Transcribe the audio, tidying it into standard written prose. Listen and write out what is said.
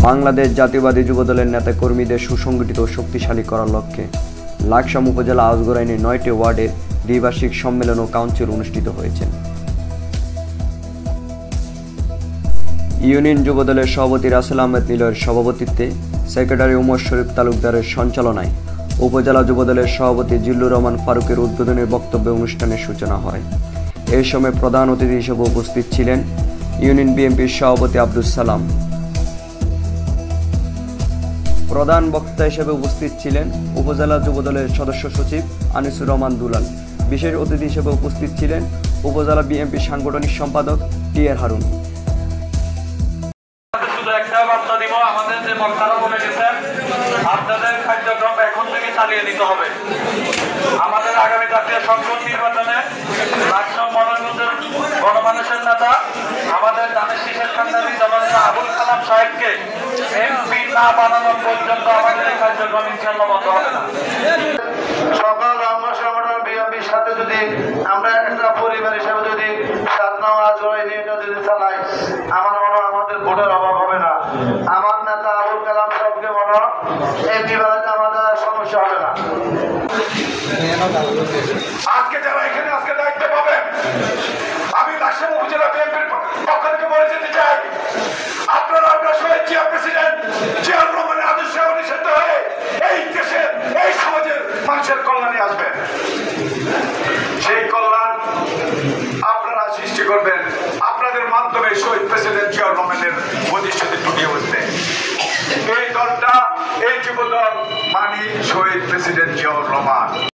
বাংলাদেশ জাতীয়বাদী যুবদলের নেতা কর্মীদের সুসংগঠিত ও শক্তিশালী করার লক্ষ্যে লাকসাম উপজেলা আজগরাইনে ৯টি ওয়ার্ডে দ্বিবার্ষিক সম্মেলন ও কাউন্সিল অনুষ্ঠিত হয়েছে। ইউনিয়ন যুবদলের সভাপতি রাসেল আহমেদ নিলয়ের সভাপতিত্বে সেক্রেটারি উমর শরীফ তালুকদারের সঞ্চালনায় উপজেলা যুবদলের সভাপতি জিল্লুর রহমান ফারুকের উদ্বোধনী বক্তব্যে অনুষ্ঠানের সূচনা হয়। এই সময় প্রধান অতিথি হিসেবে উপস্থিত ছিলেন ইউনিয়ন বিএনপির সভাপতি আব্দুল সালাম। প্রধান বক্তা হিসেবে উপস্থিত ছিলেন উপজেলা যুবদলের সদস্য সচিব আনিসুর রহমান দুলাল। বিশেষ অতিথি হিসেবে উপস্থিত ছিলেন উপজেলা বিএনপির সাংগঠনিক সম্পাদক টি আর হারুন। আমাদের যে বক্তারা বলে গেছেন, আপনাদের কার্যক্রম এখন থেকে চালিয়ে নিতে হবে। আমাদের আগামী জাতীয় সংসদ নির্বাচনে লাকসাম মনোনয়নের গণমানুষের নেতা আমাদের দানের শীষের কান্ডারি জননেতা আবুল কালাম সাহেবকে এমপি না বানানো পর্যন্ত আমাদের এই কার্যক্রম ইনশাআল্লাহ বন্ধ হবে না। সকল অঙ্গ সংগঠন বিএনপির সাথে যদি আমরা একটা পরিবার হিসেবে যদি যদি চালাই, আমার মনে হয় আমাদের ভোটের অভাব হবে না। আমার নেতা আবুল কালাম সাহেবকে মনে হয় এমপি বানাতে আমাদের সমস্যা হবে না। আজকে যারা এখানে আজকে দায়িত্ব পাবেন, আমি লাকসাম উপজেলা বিএনপির পক্ষ থেকে বলে যেতে চাই, আপনারা আপনার শহীদ জিয়া প্রেসিডেন্ট জিয়াউর রহমানের আদর্শে অনুসৃত হয়ে এই দেশের এই সমাজের মানুষের কল্যাণে আসবেন। সেই কল্যাণ আপনারা সৃষ্টি করবেন আপনাদের মাধ্যমে শহীদ প্রেসিডেন্ট জিয়াউর রহমানের প্রতিশ্রুতি ফুটিয়ে উঠবে। এই দলটা, এই যুব দল মানি শহীদ প্রেসিডেন্ট জিয়াউর রহমান।